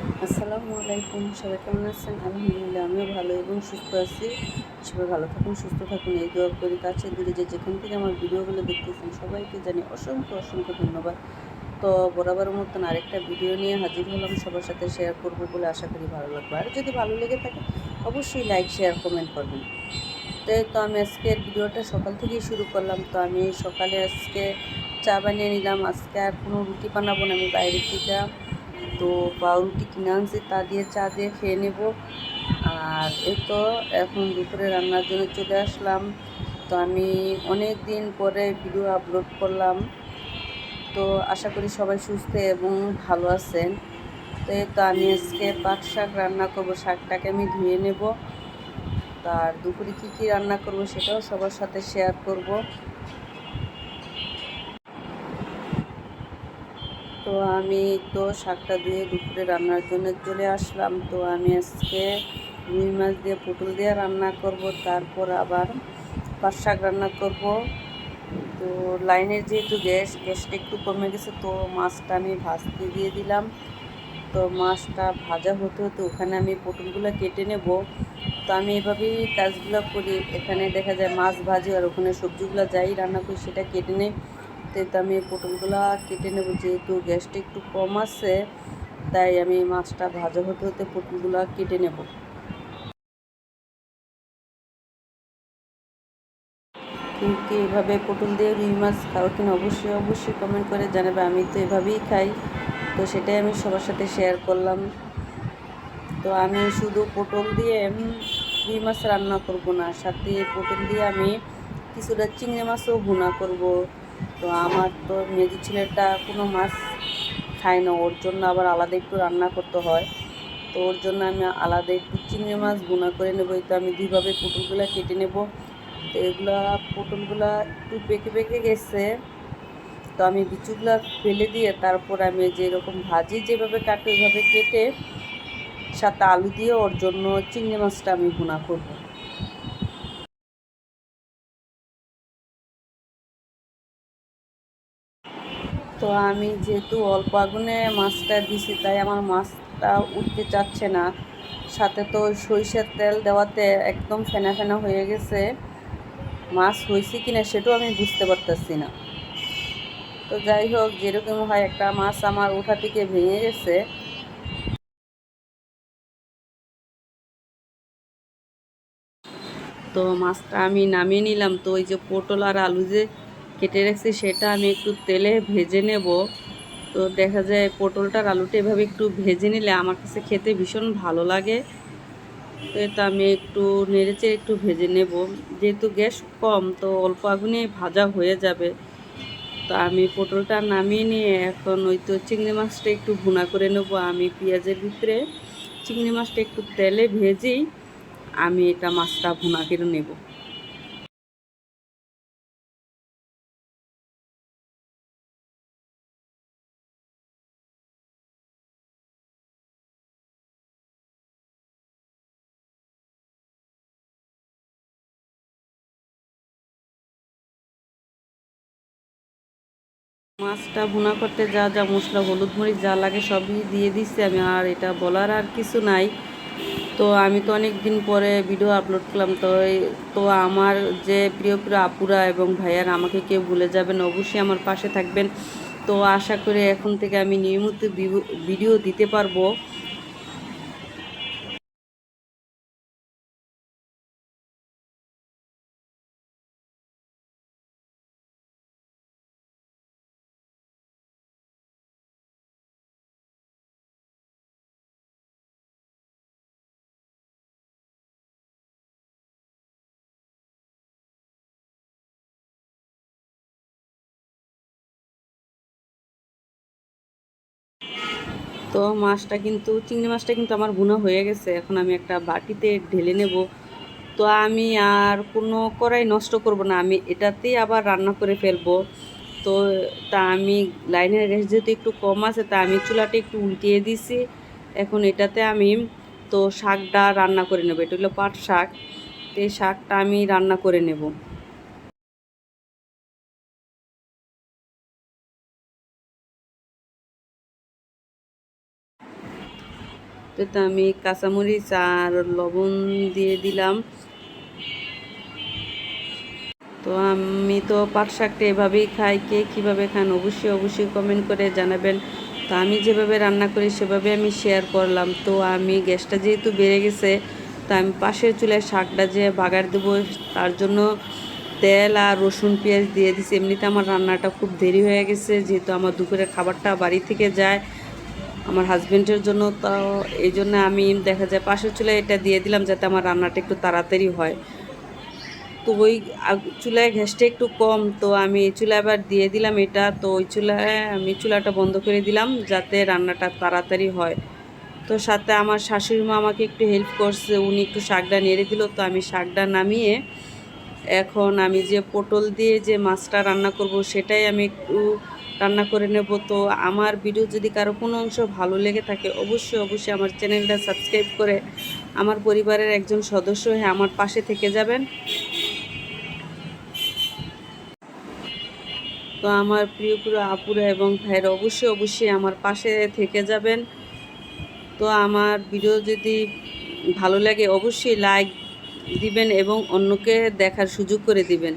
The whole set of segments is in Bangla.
আসসালামু আলাইকুম, সবাই কেমন আছেন? আলহামদুলিল্লাহ আমিও ভালো এবং সুস্থ আছি। সবাই ভালো থাকুন, সুস্থ থাকুন, এই দোয়া করি। কাছে দূরে যে যেখান থেকে আমার ভিডিওগুলো দেখতেছেন সবাইকে জানি অসংখ্য অসংখ্য ধন্যবাদ। তো বরাবরের মতন আরেকটা ভিডিও নিয়ে হাজির হলাম, সবার সাথে শেয়ার করব বলে আশা করি ভালো লাগবে। আর যদি ভালো লেগে থাকে অবশ্যই লাইক শেয়ার কমেন্ট করবেন। তো আমি আজকের ভিডিওটা সকাল থেকেই শুরু করলাম। তো আমি সকালে আজকে চা বানিয়ে নিলাম। আজকে আর কোনো রুটি বানাবো না, আমি বাইরের থেকে তো পাউরুটি কিনে আনছি, তা দিয়ে চা দিয়ে খেয়ে নেব। আর এই তো এখন দুপুরে রান্নার জন্য চলে আসলাম। তো আমি অনেক দিন পরে ভিডিও আপলোড করলাম। তো আশা করি সবাই সুস্থ এবং ভালো আছেন। তো এই তো আমি আজকে পাট শাক রান্না করব। শাকটাকে আমি ধুয়ে নেব। তার দুপুরে কী কী রান্না করব সেটাও সবার সাথে শেয়ার করব। তো আমি তো শাকটা ধুয়ে দুপুরে রান্নার জন্য চলে আসলাম। তো আমি আজকে রুই মাছ দিয়ে পটল দিয়ে রান্না করব, তারপর আবার পাট শাক রান্না করব। তো লাইনের যেহেতু গ্যাসটা একটু কমে গেছে, তো মাছটা আমি ভাজতে দিয়ে দিলাম। তো মাছটা ভাজা হতে হতে ওখানে আমি পটলগুলো কেটে নেব। তো আমি এভাবেই কাজগুলো করি। এখানে দেখা যায় মাছ ভাজি আর ওখানে সবজিগুলো যাই রান্না করি সেটা কেটে নেই। তো আমি পটলগুলো কেটে নেব, যেহেতু গ্যাসটা একটু কম আছে তাই আমি মাছটা ভাজা হতে হতে পটলগুলো কেটে নেব। কিন্তু এভাবে পটল দিয়ে রুই মাছ খাও কিনা অবশ্যই অবশ্যই কমেন্ট করে জানাবে। আমি তো এভাবেই খাই, তো সেটাই আমি সবার সাথে শেয়ার করলাম। তো আমি শুধু পটল দিয়ে রুই মাছ রান্না করব না, সাথে পটল দিয়ে আমি কিছুটা চিংড়ি মাছও ভুনা করব। তো আমার তো মেজো ছেলেটা কোনো মাছ খায় না, ওর জন্য আবার আলাদা একটু রান্না করতে হয়। তো ওর জন্য আমি আলাদা একটু চিংড়ি মাছ ভুনা করে নেব। তো আমি দুইভাবে পটলগুলো কেটে নেব। তো এগুলা পটলগুলা একটু পেকে পেকে গেছে, তো আমি বিচুগুলা ফেলে দিয়ে তারপর আমি যেরকম ভাজি যেভাবে কাটি ওইভাবে কেটে সাথে আলু দিয়ে ওর জন্য চিংড়ি মাছটা আমি ভুনা করব। তো আমি যেহেতু অল্প আগুনে মাছটা দিছি তাই আমার মাছটা উঠতে চাচ্ছে না। সাথে তো সরিষার তেল দেওয়াতে একদম ফেনা ফেনা হয়ে গেছে। মাছ হয়েছে কিনা সেটাও আমি বুঝতে পারতেছি না। তো যাই হোক, যেরকম হয় একটা মাছ আমার ওঠা থেকে ভেঙে গেছে। তো মাছটা আমি নামিয়ে নিলাম। তো ওই যে পটল আর আলু যে কেটে রাখছি সেটা আমি একটু তেলে ভেজে নেব। তো দেখা যায় পটলটার আলুটা এভাবে একটু ভেজে নিলে আমার কাছে খেতে ভীষণ ভালো লাগে। তো এটা আমি একটু নেড়েচেড়ে একটু ভেজে নেব। যেহেতু গ্যাস কম তো অল্প আগুনে ভাজা হয়ে যাবে। তো আমি পটলটা নামিয়ে নিয়ে এখন ওই তো চিংড়ি মাছটা একটু ভুনা করে নেব। আমি পেঁয়াজের ভিতরে চিংড়ি মাছটা একটু তেলে ভেজেই আমি এটা মাছটা ভুনা করে নেব। মাছটা ভুনা করতে যা যা মশলা হলুদ মরিচ যা লাগে সবই দিয়ে দিচ্ছি আমি, আর এটা বলার আর কিছু নাই। তো আমি তো অনেক দিন পরে ভিডিও আপলোড করলাম। তো আমার যে প্রিয় প্রিয় আপুরা এবং ভাইয়ারা আমাকে কেউ ভুলে যাবেন, অবশ্যই আমার পাশে থাকবেন। তো আশা করি এখন থেকে আমি নিয়মিত ভিডিও দিতে পারবো। তো মাছটা কিন্তু চিংড়ি মাছটা কিন্তু আমার ভুনা হয়ে গেছে। এখন আমি একটা বাটিতে ঢেলে নেব। তো আমি আর কোনো কড়াই নষ্ট করব না, আমি এটাতেই আবার রান্না করে ফেলবো। তো আমি লাইনের গ্যাস যেহেতু একটু কম আছে তা আমি চুলাটা একটু উল্টিয়ে দিছি। এখন এটাতে আমি তো শাকটা রান্না করে নেব। এটা হলো পাট শাক। তো এই শাকটা আমি রান্না করে নেব। তো আমি কাঁচামরিচ আর লবণ দিয়ে দিলাম। তো আমি তো পাট শাকটা এভাবেই খাই, কে কীভাবে খান অবশ্যই অবশ্যই কমেন্ট করে জানাবেন। তো আমি যেভাবে রান্না করি সেভাবে আমি শেয়ার করলাম। তো আমি গ্যাসটা যেহেতু বেড়ে গেছে, তো আমি পাশের চুলায় শাকটা যে বাগার দেবো তার জন্য তেল আর রসুন পেঁয়াজ দিয়ে দিছি। এমনিতে আমার রান্নাটা খুব দেরি হয়ে গেছে, যেহেতু আমার দুপুরের খাবারটা বাড়ি থেকে যায় আমার হাজব্যান্ডের জন্য। তো এই জন্য আমি দেখা যায় পাশের চুলায় এটা দিয়ে দিলাম যাতে আমার রান্নাটা একটু তাড়াতাড়ি হয়। তো ওই চুলায় গ্যাসটা একটু কম, তো আমি এই চুলায় আবার দিয়ে দিলাম এটা। তো ওই চুলায় আমি চুলাটা বন্ধ করে দিলাম যাতে রান্নাটা তাড়াতাড়ি হয়। তো সাথে আমার শাশুড়ি মা আমাকে একটু হেল্প করছে, উনি একটু শাকটা নেড়ে দিল। তো আমি শাকটা নামিয়ে এখন আমি যে পটল দিয়ে যে মাছটা রান্না করব সেটাই আমি একটু রান্না করে নেব। তো আমার ভিডিও যদি কারো কোনো অংশ ভালো লেগে থাকে অবশ্যই অবশ্যই আমার চ্যানেলটা সাবস্ক্রাইব করে আমার পরিবারের একজন সদস্য হয়ে আমার পাশে থেকে যাবেন। তো আমার প্রিয় প্রিয় আপুরা এবং ভাইরা অবশ্যই অবশ্যই আমার পাশে থেকে যাবেন। তো আমার ভিডিও যদি ভালো লাগে অবশ্যই লাইক দিবেন এবং অন্যকে দেখার সুযোগ করে দিবেন।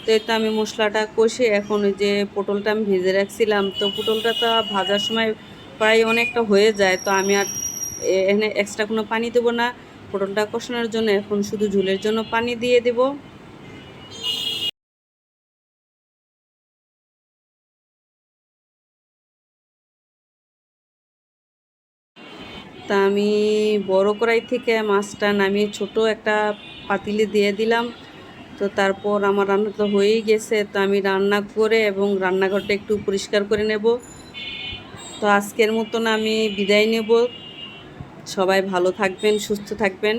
তো এটা আমি মশলাটা কষে এখন ওই যে পটলটা আমি ভেজে রাখছিলাম, তো পটলটা তো ভাজার সময় প্রায় অনেকটা হয়ে যায়। তো আমি আর এখানে এক্সট্রা কোনো পানি দেবো না পটলটা কষানোর জন্য, এখন শুধু ঝোলের জন্য পানি দিয়ে দেবো। তা আমি বড় কড়াই থেকে মাছটা নামিয়ে ছোট একটা পাতিলে দিয়ে দিলাম। তো তারপর আমার রান্না তো হয়েই গেছে, তো আমি রান্না করে এবং রান্নাঘরটা একটু পরিষ্কার করে নেব। তো আজকের মতন আমি বিদায় নেব। সবাই ভালো থাকবেন, সুস্থ থাকবেন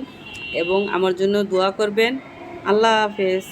এবং আমার জন্য দোয়া করবেন। আল্লাহ হাফেজ।